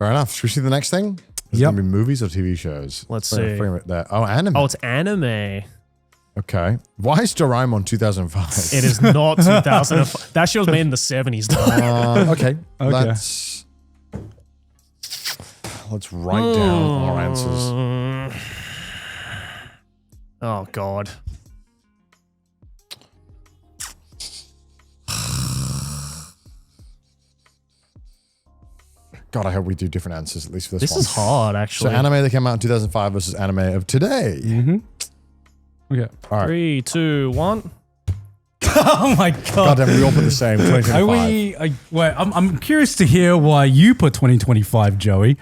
Fair enough. Should we see the next thing? Is it going to be movies or TV shows? Let's see. Oh, anime. Oh, it's anime. Okay. Why is Doraemon 2005? It is not 2005. That show was made in the 70s. Okay. Let's write down our answers. Oh, God. God, I hope we do different answers, at least for this one. This is hard, actually. So anime that came out in 2005 versus anime of today. Mm-hmm. Okay. All right. 3, 2, 1. Oh my God. God damn, we all put the same. 2025. Wait, I'm curious to hear why you put 2025, Joey.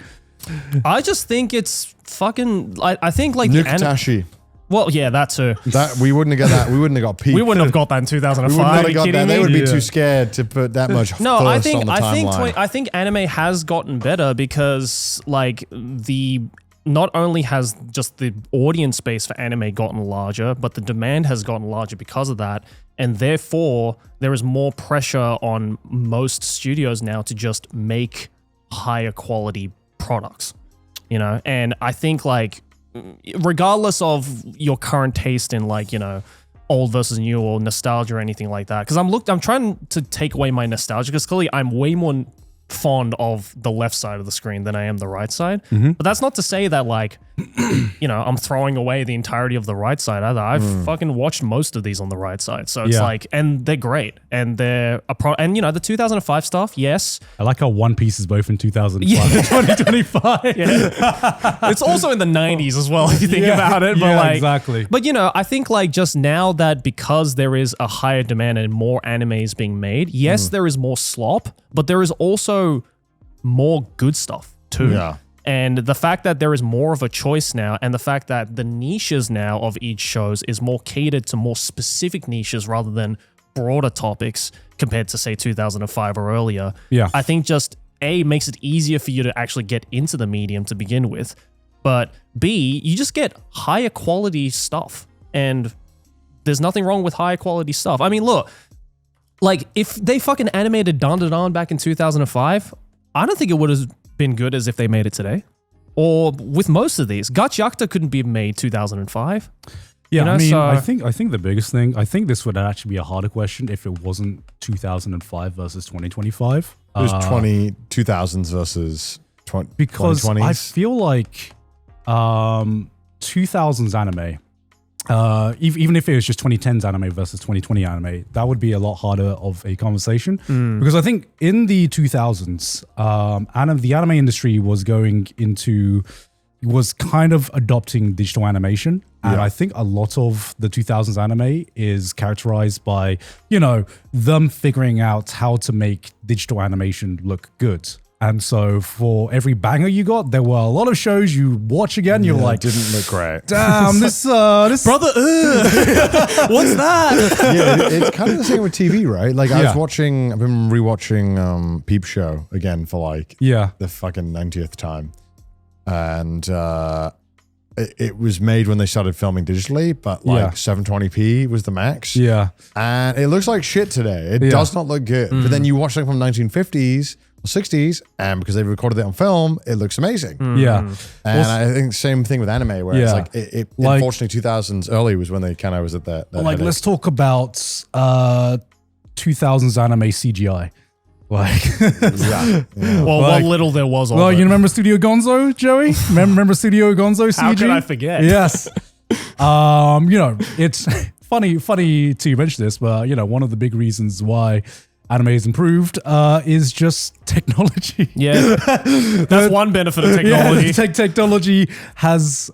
I just think it's fucking... I think like... Nukatashi. Well, yeah, that too. That we wouldn't have got that. We wouldn't have got peak. We wouldn't have got that in 2005. We would not have got that. Me? They would be too scared to put that much. No, on I the timeline. think anime has gotten better because like not only has just the audience space for anime gotten larger, but the demand has gotten larger because of that, and therefore there is more pressure on most studios now to just make higher quality products. You know, and I think like, regardless of your current taste in like, you know, old versus new or nostalgia or anything like that, because I'm trying to take away my nostalgia because clearly I'm way more fond of the left side of the screen than I am the right side. But that's not to say that like, you know, I'm throwing away the entirety of the right side either. I've fucking watched most of these on the right side. So it's like, and they're great. And they're and you know, the 2005 stuff, yes. I like how One Piece is both in 2005 and 2025. It's also in the 90s as well, if you think about it. But like, exactly. But you know, I think like just now that because there is a higher demand and more animes being made, yes, there is more slop, but there is also more good stuff too. Yeah. And the fact that there is more of a choice now, and the fact that the niches now of each shows is more catered to more specific niches rather than broader topics compared to say 2005 or earlier. Yeah. I think just A, makes it easier for you to actually get into the medium to begin with, but B, you just get higher quality stuff, and there's nothing wrong with higher quality stuff. I mean, look, like if they fucking animated Dan Da Dan back in 2005, I don't think it would have been good as if they made it today. Or with most of these, Gachakta couldn't be made 2005. Yeah, you know, I mean, so I think the biggest thing, I think this would actually be a harder question if it wasn't 2005 versus 2025. It was 2000s versus 2020s. Because I feel like 2000s anime, even if it was just 2010s anime versus 2020 anime, that would be a lot harder of a conversation. Because I think in the 2000s, the anime industry was kind of adopting digital animation. And I think a lot of the 2000s anime is characterized by, you know, them figuring out how to make digital animation look good. And so for every banger you got, there were a lot of shows you watch again, you're like, didn't look great. Damn, this brother, what's that? Yeah, it's kind of the same with TV, right? Like I've been rewatching Peep Show again for like the fucking 90th time. And it was made when they started filming digitally, but like 720p was the max. Yeah. And it looks like shit today. It does not look good. But then you watch something from 1950s, 60s, and because they recorded it on film, it looks amazing. Yeah. And I think same thing with anime, where it's like, unfortunately 2000s early was when they kind of was at that like, headache. let's talk about 2000s anime CGI. Like, Well, what little there was of it. You remember Studio Gonzo, Joey? Remember Studio Gonzo CG? How could I forget? Yes. You know, it's funny to mention this, but you know, one of the big reasons why anime has improved is just technology. Yeah, that's one benefit of technology. Yeah, technology has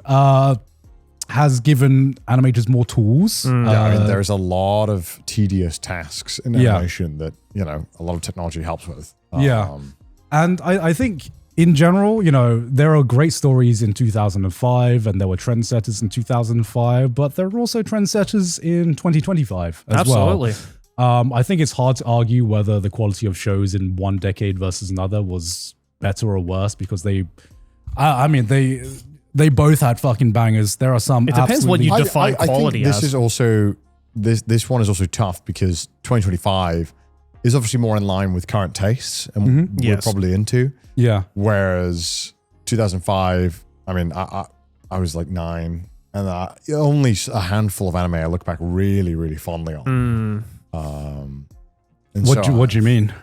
given animators more tools. I mean, there's a lot of tedious tasks in animation that, you know, a lot of technology helps with. And I think in general, you know, there are great stories in 2005 and there were trendsetters in 2005, but there are also trendsetters in 2025 as well. Absolutely. I think it's hard to argue whether the quality of shows in one decade versus another was better or worse because they both had fucking bangers. There are some. It depends what you define quality I think as. this is also this one is also tough because 2025 is obviously more in line with current tastes and we're probably into. Yeah. Whereas 2005, I mean, I was like 9, and only a handful of anime I look back really, really fondly on. What do you mean?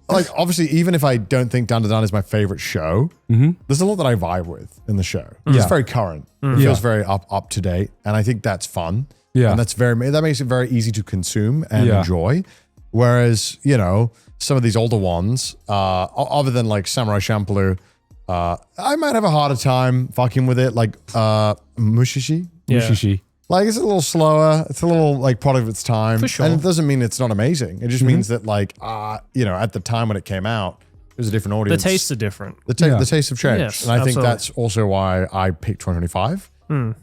Like, obviously, even if I don't think Dan to Dan is my favorite show, there's a lot that I vibe with in the show. It's very current. It feels very up to date, and I think that's fun. Yeah, and that makes it very easy to consume and enjoy. Whereas, you know, some of these older ones, other than like Samurai Champloo, I might have a harder time fucking with it. Like Mushishi. Mushishi. Like, it's a little slower. It's a little like product of its time. For sure. And it doesn't mean it's not amazing. It just means that like, you know, at the time when it came out, it was a different audience. The tastes are different. The tastes have changed. Yes, and I think absolutely. that's also why I picked 2025.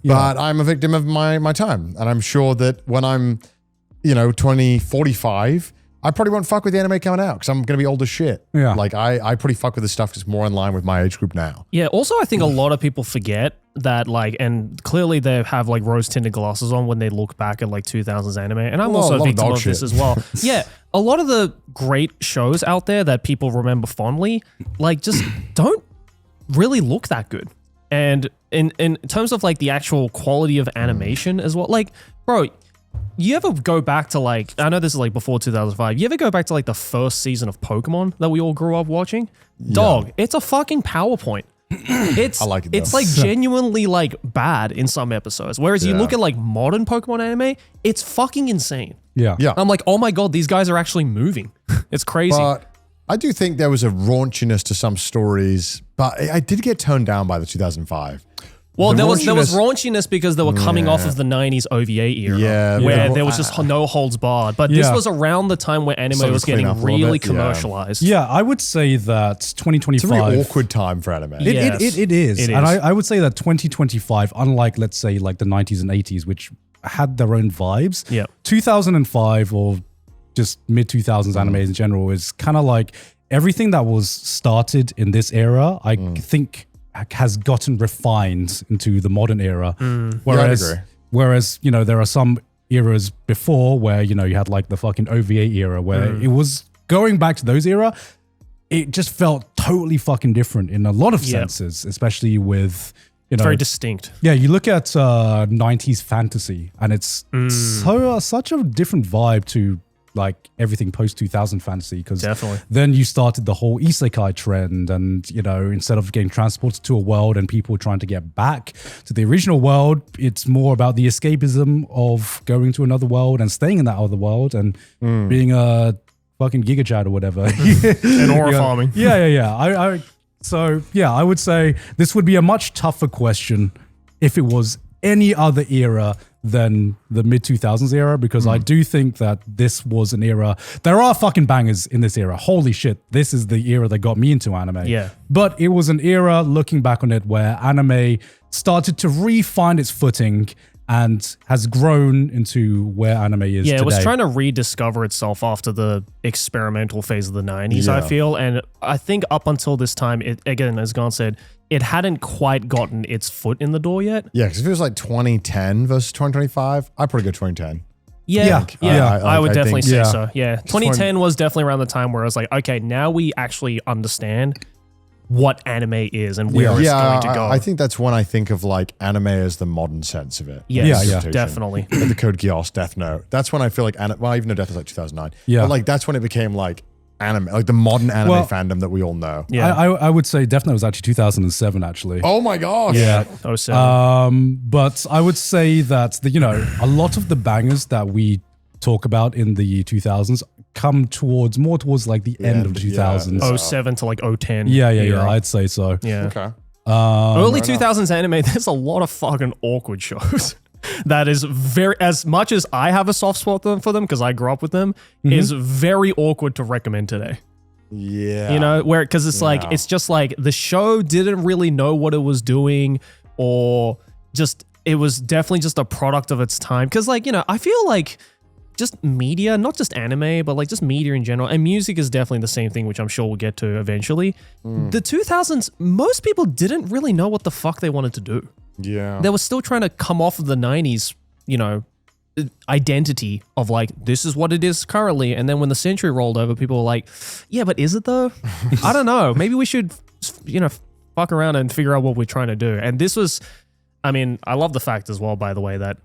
But I'm a victim of my time. And I'm sure that when I'm, you know, 2045, I probably won't fuck with the anime coming out because I'm going to be old as shit. Yeah. Like, I pretty fuck with this stuff because it's more in line with my age group now. Yeah. Also, I think a lot of people forget that, like, and clearly they have like rose tinted glasses on when they look back at like 2000s anime. And I'm also a victim of this as well. Yeah. A lot of the great shows out there that people remember fondly, like, just don't really look that good. And in terms of like the actual quality of animation as well, like, bro, you ever go back to like, I know this is like before 2005, you ever go back to like the first season of Pokemon that we all grew up watching? Dog, it's a fucking PowerPoint. I like it, it's like genuinely like bad in some episodes. Whereas you look at like modern Pokemon anime, it's fucking insane. Yeah. I'm like, oh my God, these guys are actually moving. It's crazy. But I do think there was a raunchiness to some stories, but I did get toned down by the 2005. Well, there was raunchiness because they were coming off of the 90s OVA era, where there was just no holds barred. But this was around the time where anime was getting really commercialized. Yeah, I would say that 2025... It's a really awkward time for anime. It is. And I would say that 2025, unlike, let's say, like the 90s and 80s, which had their own vibes, 2005 or just mid-2000s anime in general is kind of like everything that was started in this era, I think... has gotten refined into the modern era. Whereas, you know, there are some eras before where, you know, you had like the fucking OVA era where it was going back to those era. It just felt totally fucking different in a lot of senses, especially with, you know, very distinct. Yeah, you look at 90s fantasy and it's such a different vibe to like everything post 2000 fantasy, because then you started the whole isekai trend, and you know, instead of getting transported to a world and people trying to get back to the original world, it's more about the escapism of going to another world and staying in that other world and being a fucking Giga Chad or whatever and horror farming. I would say this would be a much tougher question if it was any other era than the mid-2000s era, because I do think that this was an era. There are fucking bangers in this era. Holy shit, this is the era that got me into anime. Yeah. But it was an era, looking back on it, where anime started to re-find its footing and has grown into where anime is today. It was trying to rediscover itself after the experimental phase of the 90s, I feel. And I think up until this time, it, again, as Gon said, it hadn't quite gotten its foot in the door yet. Yeah, because if it was like 2010 versus 2025, I'd probably go 2010. I would definitely say so. Yeah, 2010 was definitely around the time where I was like, okay, now we actually understand what anime is and where it's going to go. I think that's when I think of like anime as the modern sense of it. Yes, definitely. Like the Code Geass, Death Note. That's when I feel like, well, even though Death was like 2009. Yeah. But like that's when it became like anime, like the modern anime fandom that we all know. Yeah. I would say Death Note was actually 2007 actually. Oh my gosh. Yeah. 07. But I would say that you know, a lot of the bangers that we talk about in the 2000s come more towards like the end of the 2000s. 07 to like 010. Yeah, I'd say so. Yeah. Okay. Early 2000s anime, there's a lot of fucking awkward shows. That is very, as much as I have a soft spot for them because I grew up with them, is very awkward to recommend today. Yeah. You know, because it's like, it's just like the show didn't really know what it was doing, or just, it was definitely just a product of its time. Because like, you know, I feel like just media, not just anime, but like just media in general, and music is definitely the same thing, which I'm sure we'll get to eventually. The 2000s, most people didn't really know what the fuck they wanted to do. Yeah. They were still trying to come off of the 90s, you know, identity of like, this is what it is currently. And then when the century rolled over, people were like, yeah, but is it though? I don't know. Maybe we should, fuck around and figure out what we're trying to do. And this was, I mean, I love the fact as well, by the way, that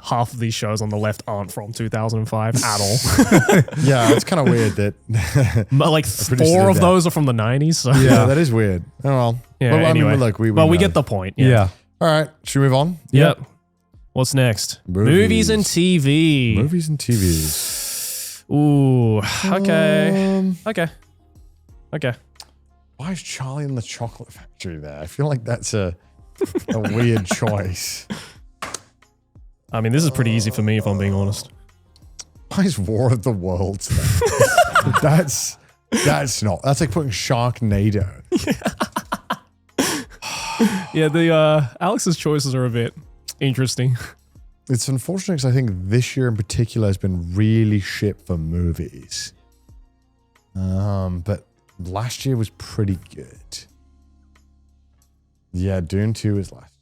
half of these shows on the left aren't from 2005 at all. Yeah, it's kind of weird that like 4 of those are from the 90s. So. Yeah, that is weird. Oh well. Yeah, well, anyway. I mean, look, we get the point. Yeah. All right, should we move on? Yep. What's next? Movies and TV. Movies and TVs. Ooh. Okay. Okay. Why is Charlie and the Chocolate Factory there? I feel like that's a weird choice. I mean, this is pretty easy for me, if I'm being honest. Why is War of the Worlds there? That's not. That's like putting Sharknado. Yeah, the Alex's choices are a bit interesting. It's unfortunate because I think this year in particular has been really shit for movies. But last year was pretty good. Yeah, Dune 2 was last year.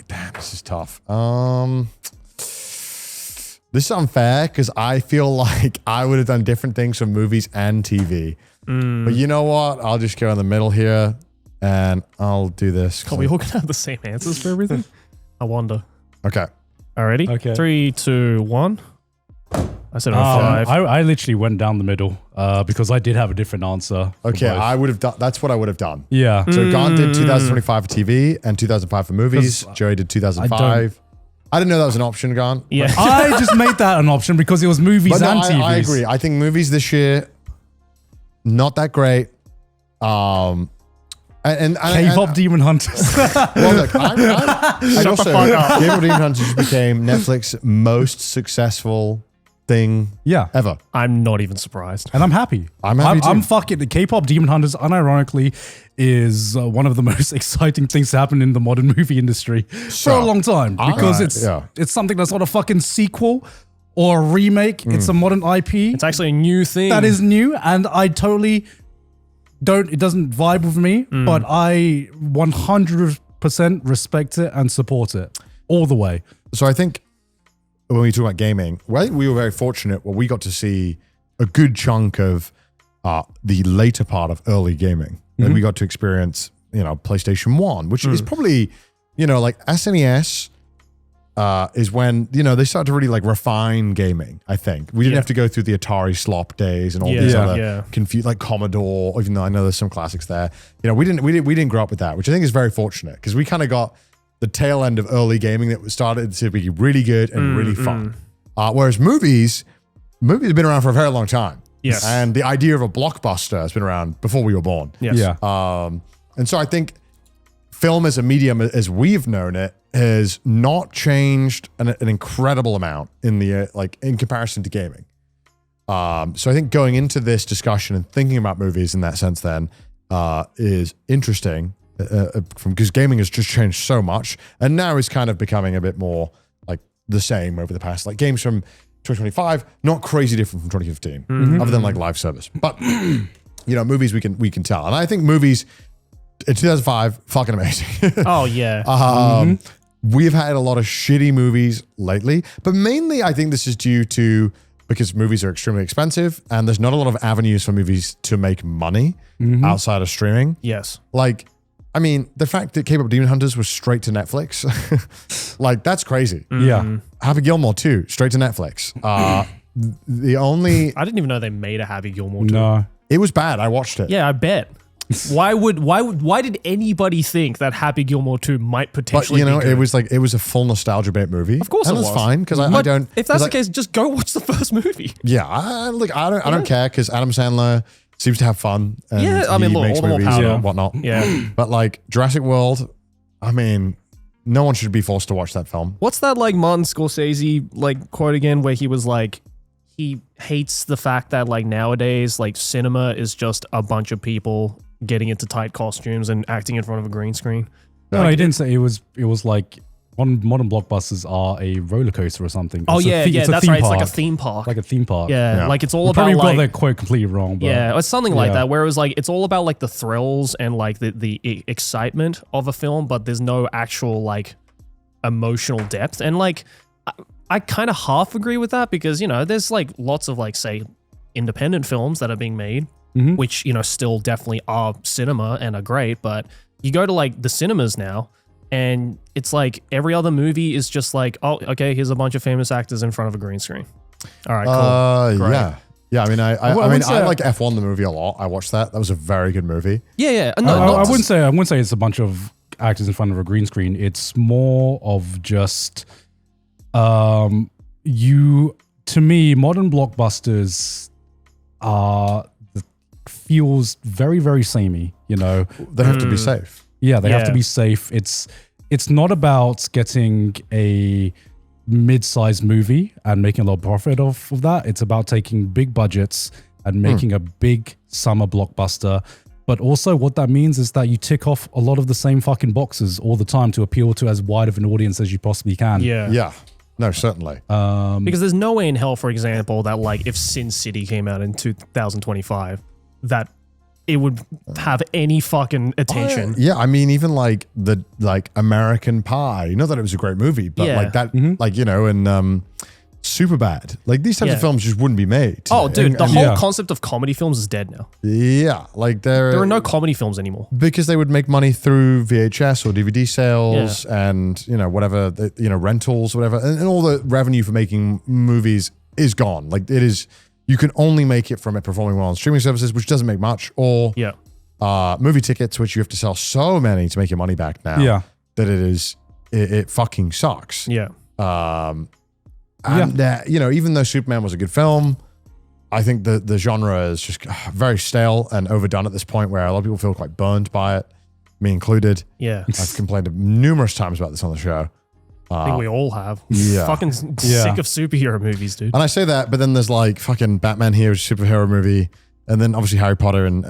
Damn, this is tough. This is unfair because I feel like I would have done different things for movies and TV. But you know what? I'll just go in the middle here and I'll do this. Are we all going to have the same answers for everything? I wonder. Okay. Alrighty. Okay. 3, 2, 1. I said 5. I literally went down the middle because I did have a different answer. Okay, I would have done. That's what I would have done. Yeah. So Gaunt did 2025 for TV and 2005 for movies. Joey did 2005. I didn't know that was an option, Gaunt. Yeah. I just made that an option because it was movies and TVs. I agree. I think movies this year, not that great. And K-pop Demon Hunters. Well, look, and also K-pop Demon Hunters became Netflix's most successful thing ever. I'm not even surprised. And I'm happy. I'm happy too. I'm fucking the K-pop Demon Hunters unironically is one of the most exciting things to happen in the modern movie industry for a long time because it's something that's not a fucking sequel or a remake. It's a modern IP. It's actually a new thing. That is new, and I totally it doesn't vibe with me, but I 100% respect it and support it all the way. So I think when we talk about gaming, well, we were very fortunate where we got to see a good chunk of the later part of early gaming. Like we got to experience, PlayStation 1, which is probably, like SNES is when, they started to really like refine gaming, I think. We didn't have to go through the Atari slop days and all these other confused, like Commodore, even though I know there's some classics there. We didn't grow up with that, which I think is very fortunate because we kind of got the tail end of early gaming that started to be really good and really fun. Whereas movies have been around for a very long time. Yes. And the idea of a blockbuster has been around before we were born. Yes. Yeah. And so I think film as a medium, as we've known it, has not changed an incredible amount in comparison to gaming. So I think going into this discussion and thinking about movies in that sense then is interesting because gaming has just changed so much and now is kind of becoming a bit more like the same over the past, like games from 2025, not crazy different from 2015, other than like live service. But, movies we can tell. And I think movies in 2005, fucking amazing. Oh, yeah. We've had a lot of shitty movies lately, but mainly I think this is due to because movies are extremely expensive and there's not a lot of avenues for movies to make money outside of streaming. Yes. Like, I mean, the fact that K-pop Demon Hunters was straight to Netflix, like that's crazy. Yeah. Happy Gilmore 2, straight to Netflix. I didn't even know they made a Happy Gilmore 2. No. It was bad. I watched it. Yeah, I bet. Why did anybody think that Happy Gilmore 2 might potentially be good? it was a full nostalgia bait movie. Of course and it was. that's fine because I don't. If that's the case, just go watch the first movie. Yeah, I don't care because Adam Sandler seems to have fun. And he makes all the more movies power. and whatnot. Yeah. But like Jurassic World, I mean, no one should be forced to watch that film. What's that like Martin Scorsese like quote again where he was like, he hates the fact that like nowadays like cinema is just a bunch of people getting into tight costumes and acting in front of a green screen. No, he didn't say it was like modern blockbusters are a roller coaster or something. Oh, it's that's right. It's like a park. theme park. Like a theme park. Yeah, like it's all We about probably like... got that quote completely wrong. But yeah, it's something like that, where it was like, it's all about like the thrills and like the excitement of a film, but there's no actual like emotional depth. And like, I kind of half agree with that because, you know, there's like lots of like, say, independent films that are being made, which, you know, still definitely are cinema and are great. But you go to like the cinemas now and it's like every other movie is just like, oh, okay, here's a bunch of famous actors in front of a green screen. All right, cool. Great. Yeah, I mean, I like F1 the movie a lot. I watched that. That was a very good movie. Yeah. No, I wouldn't say it's a bunch of actors in front of a green screen. It's more of just to me, modern blockbusters feels very, very samey, you know. They have to be safe. Yeah, they have to be safe. It's not about getting a mid-sized movie and making a lot of profit off of that. It's about taking big budgets and making a big summer blockbuster. But also what that means is that you tick off a lot of the same fucking boxes all the time to appeal to as wide of an audience as you possibly can. Yeah. No, certainly. Because there's no way in hell, for example, that like if Sin City came out in 2025, that it would have any fucking attention. Yeah, I mean, even like the American Pie. Not that it was a great movie, but like that, like, you know, and Superbad. Like these types of films just wouldn't be made. Oh, dude, the whole concept of comedy films is dead now. Yeah, like there are no comedy films anymore because they would make money through VHS or DVD sales and, you know, whatever, you know, rentals, whatever, and all the revenue for making movies is gone. Like it is. You can only make it from it performing well on streaming services, which doesn't make much, or movie tickets, which you have to sell so many to make your money back now. Yeah, that it fucking sucks. Yeah. And you know, even though Superman was a good film, I think the genre is just very stale and overdone at this point, where a lot of people feel quite burned by it, me included. Yeah, I've complained numerous times about this on the show. I think we all have. Yeah. Fucking sick of superhero movies, dude. And I say that, but then there's like fucking Batman here, which is a superhero movie, and then obviously Harry Potter and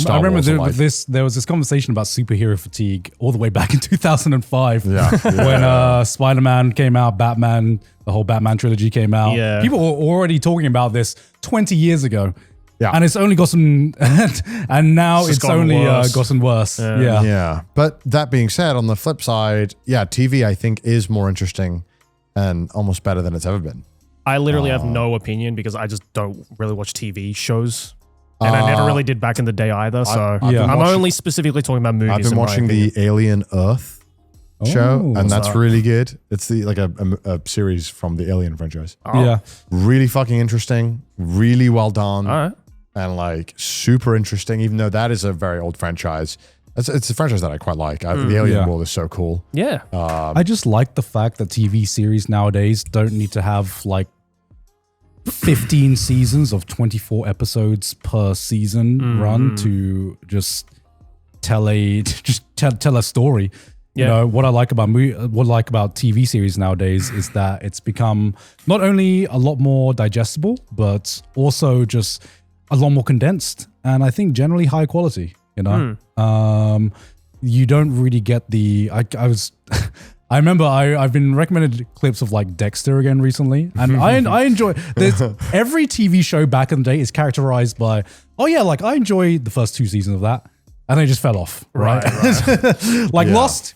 Star I remember Wars there was this conversation about superhero fatigue all the way back in 2005 when Spider-Man came out, Batman, the whole Batman trilogy came out. Yeah. People were already talking about this 20 years ago. Yeah. And it's only gotten, and now it's only gotten worse. Yeah. But that being said, on the flip side, TV I think is more interesting and almost better than it's ever been. I literally have no opinion because I just don't really watch TV shows. And I never really did back in the day either. So I'm only specifically talking about movies. I've been watching the Alien Earth show, and that's really good. It's like a series from the Alien franchise. Really fucking interesting, really well done. All right. And like super interesting, even though that is a very old franchise. It's a franchise that I quite like. The Alien world is so cool. Yeah. I just like the fact that TV series nowadays don't need to have like 15 seasons of 24 episodes per season run to just tell a story. You know, what I like about TV series nowadays is that it's become not only a lot more digestible, but also just a lot more condensed, and I think generally high quality, you know? You don't really get I remember I've been recommended clips of like Dexter again recently, and I enjoy, every TV show back in the day is characterized by, like I enjoyed the first 2 seasons of that, and they just fell off, right? Like Lost,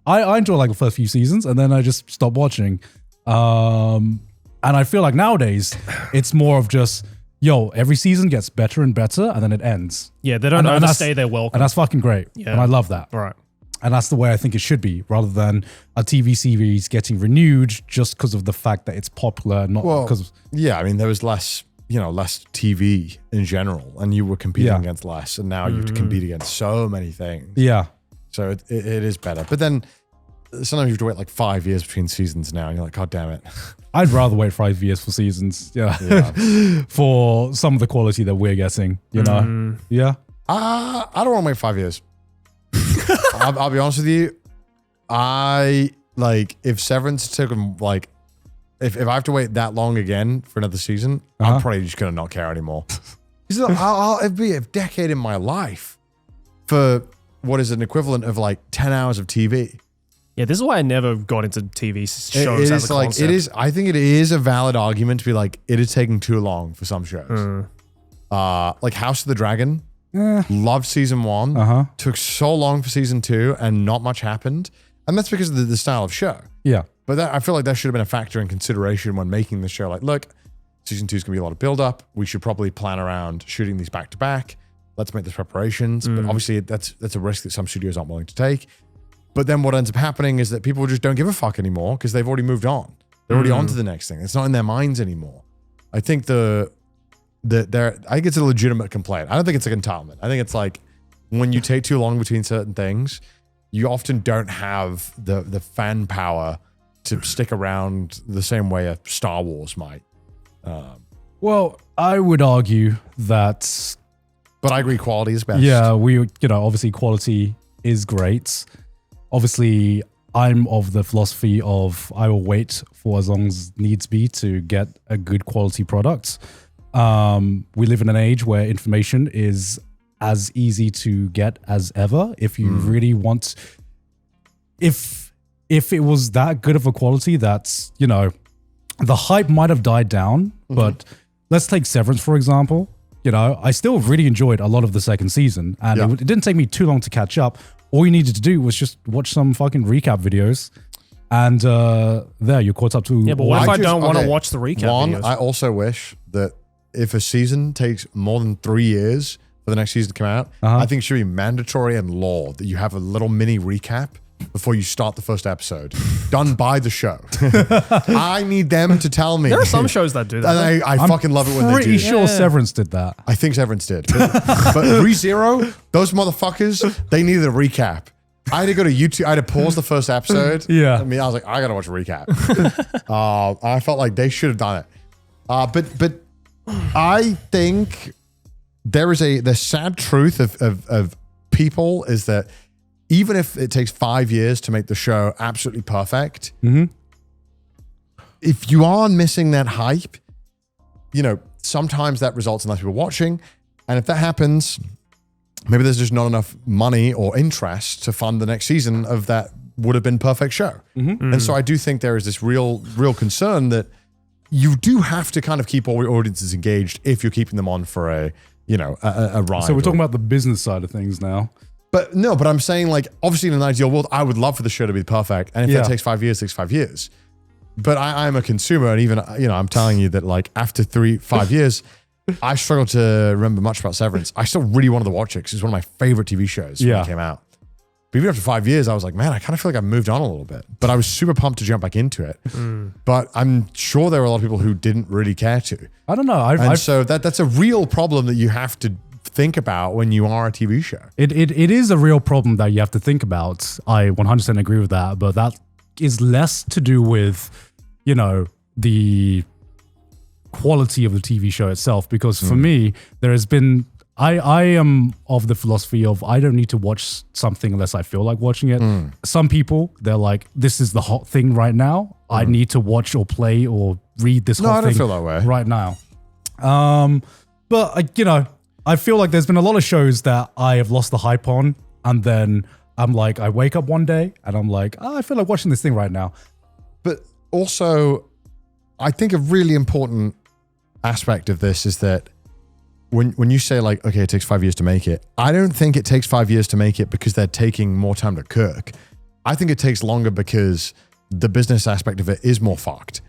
I enjoy like the first few seasons, and then I just stopped watching. And I feel like nowadays, it's more of just, every season gets better and better, and then it ends. Yeah, they don't overstay their welcome. And that's fucking great. Yeah. And I love that. Right. And that's the way I think it should be, rather than a TV series getting renewed just because of the fact that it's popular, not because... Yeah, I mean, there was less TV in general, and you were competing against less, and now you have to compete against so many things. Yeah. So it is better. But then sometimes you have to wait like 5 years between seasons now, and you're like, God damn it. I'd rather wait 5 years for seasons, for some of the quality that we're getting, you know? Yeah. I don't want to wait 5 years. I'll be honest with you. If Severance took like, if I have to wait that long again for another season, I'm probably just going to not care anymore. It'd be a decade in my life for what is an equivalent of like 10 hours of TV. Yeah, this is why I never got into TV shows as a concept. I think it is a valid argument to be like, it is taking too long for some shows. Like House of the Dragon, loved season 1, took so long for season 2, and not much happened. And that's because of the style of show. Yeah. But I feel like that should have been a factor in consideration when making the show. Like, look, season 2 is going to be a lot of build-up. We should probably plan around shooting these back-to-back. Let's make the preparations. But obviously, that's a risk that some studios aren't willing to take. But then what ends up happening is that people just don't give a fuck anymore because they've already moved on. They're already on to the next thing. It's not in their minds anymore. I think I think it's a legitimate complaint. I don't think it's like entitlement. I think it's like when you take too long between certain things, you often don't have the fan power to stick around the same way a Star Wars might. Well, I would argue that. But I agree, quality is best. Yeah, obviously quality is great. Obviously, I'm of the philosophy of I will wait for as long as needs be to get a good quality product. We live in an age where information is as easy to get as ever. If you really want, if it was that good of a quality, that's, the hype might have died down, but let's take Severance, for example. I still really enjoyed a lot of the second season, and it didn't take me too long to catch up. All you needed to do was just watch some fucking recap videos, and there, you're caught up to... Yeah, but what if I don't want to watch the recap videos? I also wish that if a season takes more than 3 years for the next season to come out, I think it should be mandatory and law that you have a little mini recap before you start the first episode, done by the show. I need them to tell me. There are some shows that do that. And I fucking love it when they do. Pretty sure Severance did that. I think Severance did. But ReZero, those motherfuckers, they needed a recap. I had to go to YouTube. I had to pause the first episode. Yeah. I was like, I got to watch a recap. I felt like they should have done it. But I think the sad truth of people is that even if it takes 5 years to make the show absolutely perfect, if you are missing that hype, sometimes that results in less people watching. And if that happens, maybe there's just not enough money or interest to fund the next season of that would have been perfect show. And so I do think there is this real concern that you do have to kind of keep all your audiences engaged if you're keeping them on for a ride. So we're talking about the business side of things now. But I'm saying, like, obviously in an ideal world, I would love for the show to be perfect. And if that takes 5 years, it takes 5 years. But I'm a consumer, and even, I'm telling you that, like, after 5 years, I struggle to remember much about Severance. I still really wanted to watch it because it's one of my favorite TV shows when it came out. But even after 5 years, I was like, man, I kind of feel like I've moved on a little bit. But I was super pumped to jump back into it. But I'm sure there were a lot of people who didn't really care to. I don't know. So that's a real problem that you have to think about when you are a TV show. It is a real problem that you have to think about. I 100% agree with that, but that is less to do with, the quality of the TV show itself. Because for me, there has been, I am of the philosophy of I don't need to watch something unless I feel like watching it. Some people, they're like, this is the hot thing right now. I need to watch or play or read this hot I don't thing feel that way. right now. But I feel like there's been a lot of shows that I have lost the hype on, and then I'm like, I wake up one day and I'm like, I feel like watching this thing right now. But also, I think a really important aspect of this is that when you say, like, okay, it takes 5 years to make it, I don't think it takes 5 years to make it because they're taking more time to cook. I think it takes longer because the business aspect of it is more fucked.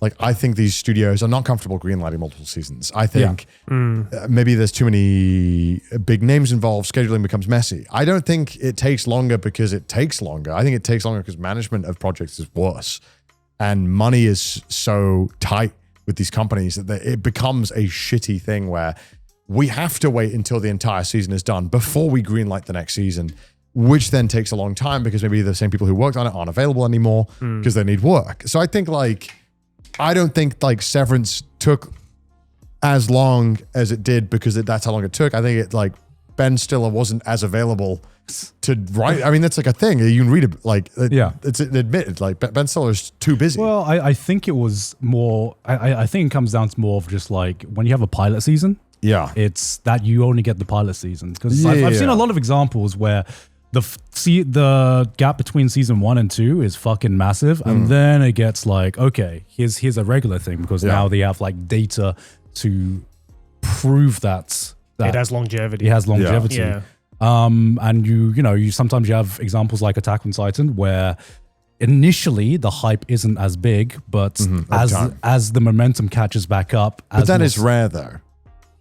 Like, I think these studios are not comfortable greenlighting multiple seasons. I think maybe there's too many big names involved. Scheduling becomes messy. I don't think it takes longer because it takes longer. I think it takes longer because management of projects is worse. And money is so tight with these companies that it becomes a shitty thing where we have to wait until the entire season is done before we greenlight the next season, which then takes a long time because maybe the same people who worked on it aren't available anymore because they need work. So I think, like, I don't think, like, Severance took as long as it did because that's how long it took. I think it, like, Ben Stiller wasn't as available to write. I mean, that's like a thing. You can read it, like, it's admitted, like, Ben Stiller's too busy. Well, I think it was more, I think it comes down to more of just like when you have a pilot season, it's that you only get the pilot season. Because I've seen a lot of examples where the gap between season 1 and 2 is fucking massive, and then it gets like, okay, here's a regular thing because now they have like data to prove that it has longevity. It has longevity. And you sometimes you have examples like Attack on Titan where initially the hype isn't as big, but as the momentum catches back up. But that is rare, though.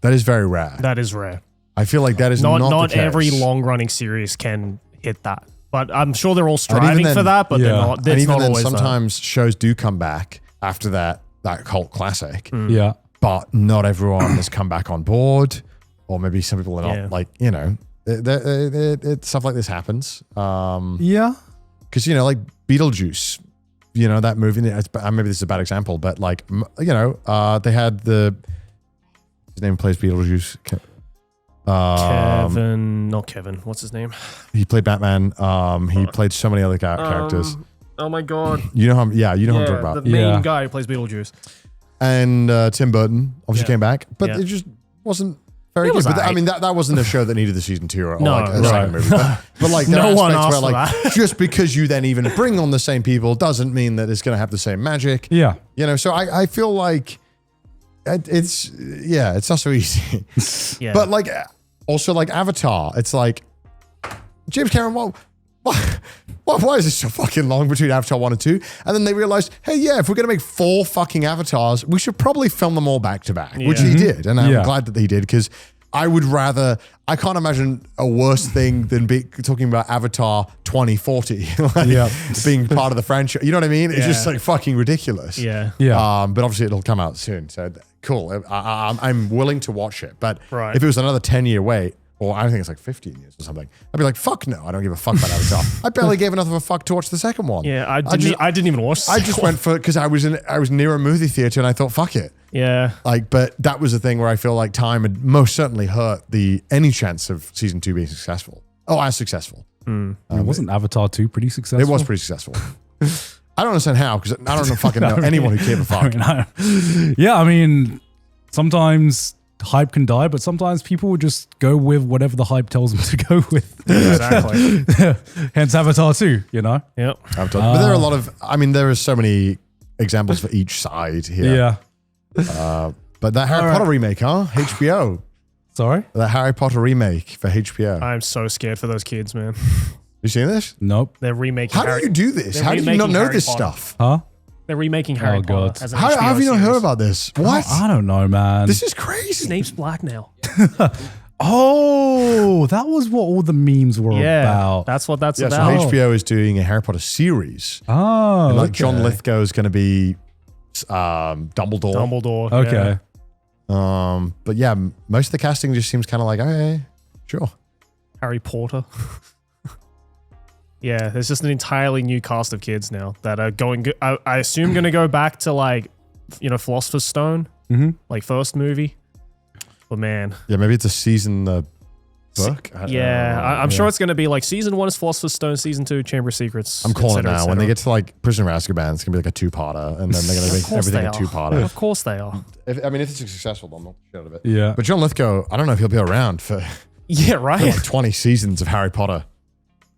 That is very rare. That is rare. I feel like that is not the case. Every long-running series can hit that. But I'm sure they're all striving for that, but they're not. And even not then, always sometimes shows do come back after that cult classic. Yeah. But not everyone has come back on board, or maybe some people are not like, you know, stuff like this happens. Yeah. Because, you know, like Beetlejuice, you know, that movie, maybe this is a bad example, but like, you know, they had his name plays Beetlejuice. Kevin, not Kevin. What's his name? He played Batman. He played so many other characters. Oh my God. You know him? Yeah, you know who I'm talking about. The main guy who plays Beetlejuice. And Tim Burton obviously came back, but it just wasn't very good. But I mean, that wasn't a show that needed the season 2 or like a second movie. But like, there are aspects where like, just because you then even bring on the same people doesn't mean that it's going to have the same magic. Yeah. You know, so I feel like it's not so easy. Yeah. But like, also like Avatar, it's like, James Cameron, why is this so fucking long between Avatar 1 and 2? And then they realized, hey, yeah, if we're going to make 4 fucking Avatars, we should probably film them all back to back, which he did. And I'm glad that he did, because I can't imagine a worse thing than talking about Avatar 2040, being part of the franchise. You know what I mean? It's just like fucking ridiculous. Yeah. But obviously it'll come out soon. So cool. I'm willing to watch it. But if it was another 10-year wait, or I think it's like 15 years or something, I'd be like, fuck no, I don't give a fuck about Avatar. I barely gave enough of a fuck to watch the second one. Yeah, I didn't even watch the I just went for, because I was near a movie theater and I thought, fuck it. Yeah. Like, but that was the thing where I feel like time had most certainly hurt any chance of season 2 being successful. Oh, as successful. Wasn't Avatar 2 pretty successful? It was pretty successful. I don't understand how, because I don't fucking know anyone who gave a fuck. I mean, sometimes hype can die, but sometimes people will just go with whatever the hype tells them to go with. Exactly. Hence Avatar 2, you know? Yep. Avatar. But there are a lot of, I mean, there are so many examples for each side here. Yeah. But that Harry Potter remake, huh? HBO. Sorry? That Harry Potter remake for HBO. I'm so scared for those kids, man. You seen this? Nope. They're remaking How do you do this? How do you not know this stuff? Huh? They're remaking Harry Potter. As an How HBO have you not series. heard about this? What? I don't know, man. This is crazy. Snape's black now. Oh, that was what all the memes were about. That's what that's So about. HBO is doing a Harry Potter series. Oh, and like John Lithgow is going to be Dumbledore. Dumbledore. Okay. But yeah, most of the casting just seems kind of like, okay, sure. Harry Potter. Yeah, there's just an entirely new cast of kids now that are going. I assume going to go back to like, you know, Philosopher's Stone, like first movie. But man, yeah, maybe it's a season book. I'm sure it's going to be like season 1 is Philosopher's Stone, season 2 Chamber of Secrets. I'm calling it now. When they get to like Prisoner of Azkaban, it's gonna be like a 2-parter, and then they're gonna make everything a 2-parter. Of course they are. If it's successful, I'm not sure of it. Yeah. But John Lithgow, I don't know if he'll be around for right. like 20 seasons of Harry Potter.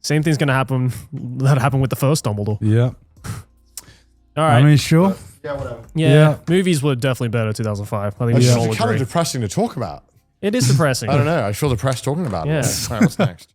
Same thing's going to happen that happened with the first Dumbledore. Yeah. All right. I mean, sure. Yeah, whatever. Yeah. Movies were definitely better 2005. I think we all It's kind agree. of depressing to talk about. It is depressing. I don't know. I feel depressed talking about it. Yeah. All right, what's next?